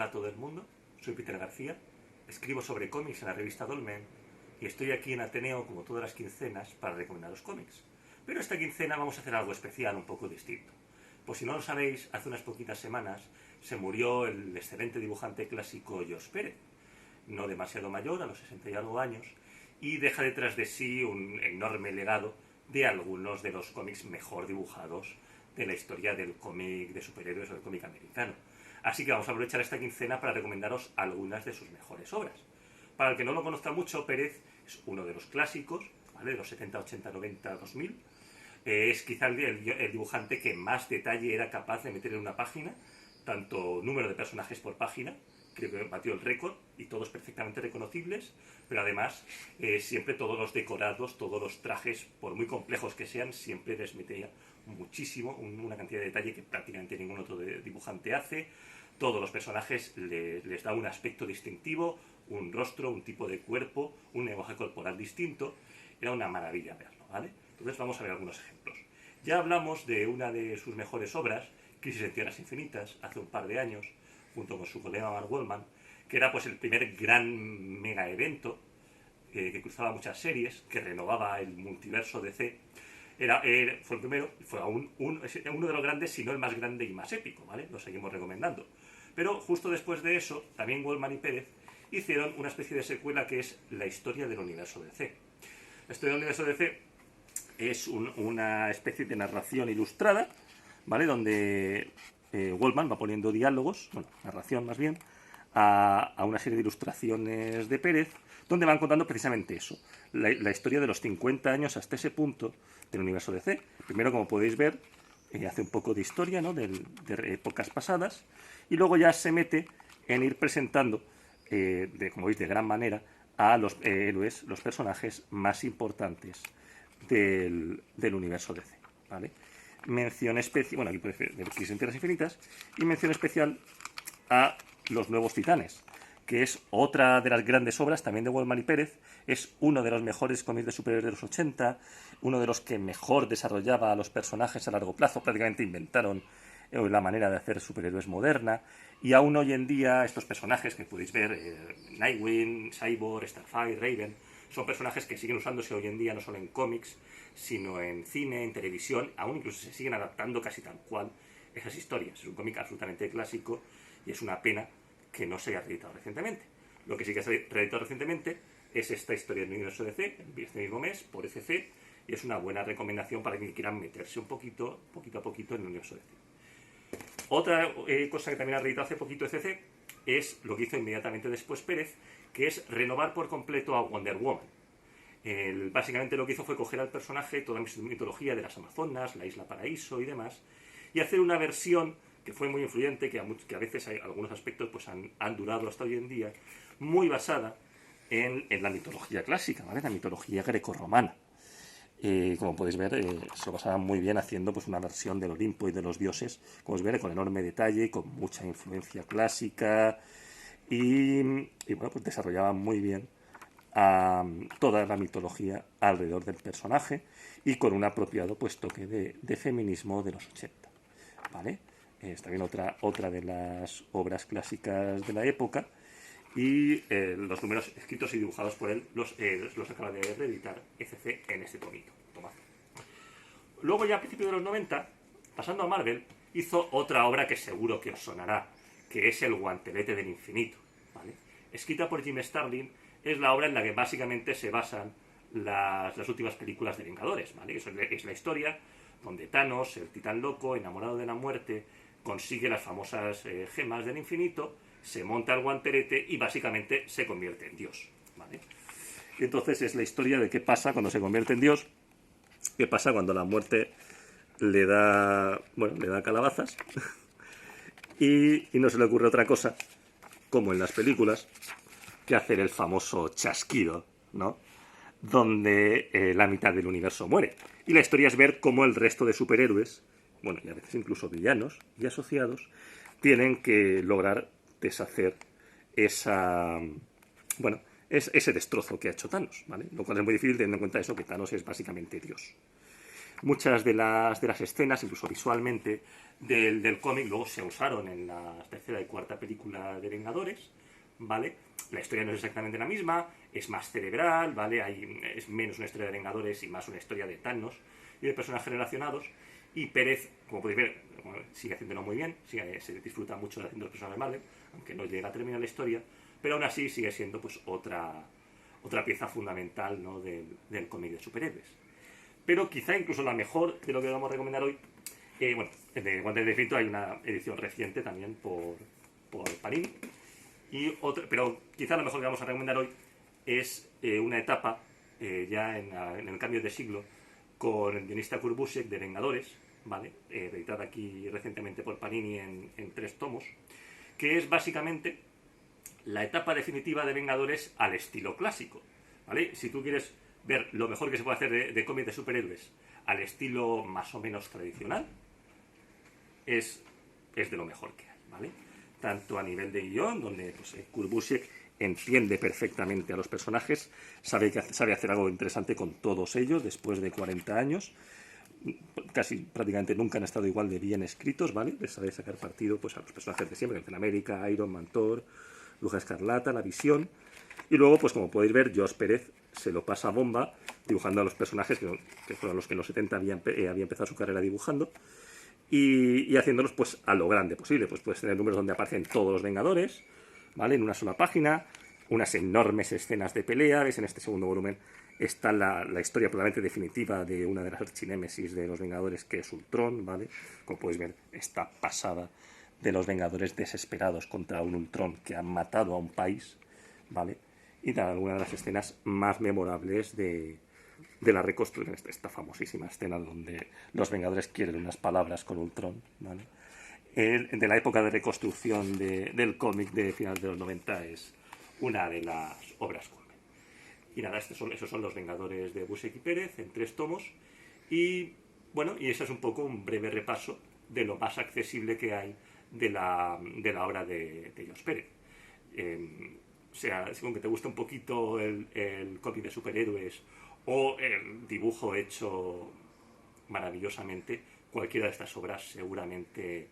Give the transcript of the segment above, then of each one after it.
Hola a todo el mundo, soy Peter García, escribo sobre cómics en la revista Dolmen y estoy aquí en Ateneo como todas las quincenas para recomendaros cómics. Pero esta quincena vamos a hacer algo especial, un poco distinto. Pues si no lo sabéis, hace unas poquitas semanas se murió el excelente dibujante clásico Josh Pérez, no demasiado mayor, a los 60 y algo años, y deja detrás de sí un enorme legado de algunos de los cómics mejor dibujados de la historia del cómic de superhéroes o del cómic americano. Así que vamos a aprovechar esta quincena para recomendaros algunas de sus mejores obras. Para el que no lo conozca mucho, Pérez es uno de los clásicos, ¿vale? De los 70, 80, 90, 2000. Es quizá el dibujante que más detalle era capaz de meter en una página, tanto número de personajes por página, creo que batió el récord, y todos perfectamente reconocibles, pero además siempre todos los decorados, todos los trajes, por muy complejos que sean, siempre les metía muchísimo, una cantidad de detalle que prácticamente ningún otro dibujante hace. Todos los personajes les da un aspecto distintivo, un rostro, un tipo de cuerpo, un lenguaje corporal distinto. Era una maravilla verlo, ¿vale? Entonces vamos a ver algunos ejemplos. Ya hablamos de una de sus mejores obras, Crisis en Tierras Infinitas, hace un par de años, junto con su colega Mark Wellman, que era pues el primer gran mega evento que cruzaba muchas series, que renovaba el multiverso DC. Fue el primero, fue uno de los grandes, si no el más grande y más épico, ¿vale? Lo seguimos recomendando. Pero justo después de eso, también Wellman y Pérez hicieron una especie de secuela que es la historia del universo DC. La historia del universo DC es una especie de narración ilustrada, ¿vale? Donde Wellman va poniendo diálogos, bueno, narración más bien, a una serie de ilustraciones de Pérez, donde van contando precisamente eso, la historia de los 50 años hasta ese punto del universo DC. Primero, como podéis ver, hace un poco de historia, ¿no? de épocas pasadas, y luego ya se mete en ir presentando, como veis, de gran manera, a los héroes, los personajes más importantes del universo DC, ¿vale? Mención especial, bueno, aquí puede ser de Crisis en Tierras Infinitas, y mención especial a Los Nuevos Titanes, que es otra de las grandes obras también de Wellman y Pérez. Es uno de los mejores cómics de superhéroes de los 80, uno de los que mejor desarrollaba a los personajes a largo plazo. Prácticamente inventaron la manera de hacer superhéroes moderna, y aún hoy en día estos personajes que podéis ver, Nightwing, Cyborg, Starfire, Raven, son personajes que siguen usándose hoy en día no solo en cómics, sino en cine, en televisión, aún incluso se siguen adaptando casi tal cual esas historias. Es un cómic absolutamente clásico y es una pena que no se haya reeditado recientemente. Lo que sí que se ha reeditado recientemente es esta historia del universo DC, este mismo mes, por ECC, y es una buena recomendación para quien quiera meterse un poquito a poquito en el universo DC. Otra cosa que también ha reeditado hace poquito ECC es lo que hizo inmediatamente después Pérez, que es renovar por completo a Wonder Woman. Básicamente lo que hizo fue coger al personaje, toda la mitología de las Amazonas, la Isla Paraíso y demás, y hacer una versión que fue muy influyente, que a veces hay algunos aspectos pues han durado hasta hoy en día, muy basada en la mitología clásica, ¿vale? La mitología grecorromana. Como podéis ver, se lo pasaban muy bien haciendo pues una versión del Olimpo y de los dioses, como podéis ver, con enorme detalle, con mucha influencia clásica, y bueno, pues desarrollaban muy bien toda la mitología alrededor del personaje, y con un apropiado pues toque de feminismo de los 80, ¿vale? Es también otra de las obras clásicas de la época, y los números escritos y dibujados por él los acaba de reeditar ECC en este tomito. Tomad. Luego, ya a principios de los 90, pasando a Marvel, hizo otra obra que seguro que os sonará, que es El Guantelete del Infinito, ¿vale? Escrita por Jim Starlin, es la obra en la que básicamente se basan las últimas películas de Vengadores, ¿vale? Es la historia donde Thanos, el titán loco, enamorado de la muerte, consigue las famosas gemas del infinito, se monta el guantelete y básicamente se convierte en Dios, ¿vale? Y entonces es la historia de qué pasa cuando se convierte en Dios, qué pasa cuando la muerte le da calabazas y no se le ocurre otra cosa, como en las películas, que hacer el famoso chasquido, ¿no? Donde la mitad del universo muere. Y la historia es ver cómo el resto de superhéroes, bueno, y a veces incluso villanos y asociados, tienen que lograr deshacer ese destrozo que ha hecho Thanos, ¿vale? Lo cual es muy difícil teniendo en cuenta eso, que Thanos es básicamente Dios. muchas de las escenas, incluso visualmente, del cómic luego se usaron en la tercera y cuarta película de Vengadores, ¿vale? La historia no es exactamente la misma, es más cerebral, ¿vale? Es menos una historia de Vengadores y más una historia de Thanos y de personajes relacionados. Y Pérez, como podéis ver, sigue haciéndolo muy bien, se disfruta mucho de haciendo los personajes de Marvel, aunque no llega a terminar la historia, pero aún así sigue siendo pues otra pieza fundamental, ¿no?, del cómic de superhéroes. Pero quizá incluso la mejor de lo que vamos a recomendar hoy, bueno, de Guantes de Infinito hay una edición reciente también por Panini, pero quizá lo mejor que vamos a recomendar hoy es una etapa ya en el cambio de siglo con el guionista Kurt Busiek de Vengadores, ¿vale? Editada aquí recientemente por Panini en 3 tomos, que es básicamente la etapa definitiva de Vengadores al estilo clásico, ¿vale? Si tú quieres ver lo mejor que se puede hacer de cómics de superhéroes al estilo más o menos tradicional, es de lo mejor que hay, ¿vale? Tanto a nivel de guión, donde pues, Kurt Busiek entiende perfectamente a los personajes, sabe hacer algo interesante con todos ellos después de 40 años. Casi prácticamente nunca han estado igual de bien escritos, ¿vale? Les sabe sacar partido pues, a los personajes de siempre, Capitán América, Iron Man, Thor, Bruja Escarlata, La Visión. Y luego, pues como podéis ver, Josh Pérez se lo pasa a bomba dibujando a los personajes que fueron los que en los 70 había empezado su carrera dibujando. Y haciéndolos pues a lo grande posible. Pues puedes tener números donde aparecen todos los Vengadores, ¿vale? En una sola página, unas enormes escenas de pelea. ¿Ves? En este segundo volumen está la historia probablemente definitiva de una de las archinémesis de los Vengadores, que es Ultron, ¿vale? Como podéis ver, esta pasada de los Vengadores desesperados contra un Ultron que ha matado a un país, ¿vale? Y da alguna de las escenas más memorables de la reconstrucción, esta famosísima escena donde los Vengadores quieren unas palabras con Ultron, ¿vale? De la época de reconstrucción del cómic de finales de los 90 es una de las obras cumbre. Y nada, esos son los Vengadores de Busiek y Pérez en 3 tomos. Y bueno, y ese es un poco un breve repaso de lo más accesible que hay de la obra de Josh Pérez. O sea, según que te gusta un poquito el cómic de superhéroes o el dibujo hecho maravillosamente, cualquiera de estas obras seguramente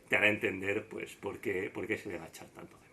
te hará entender pues por qué se le va a echar tanto de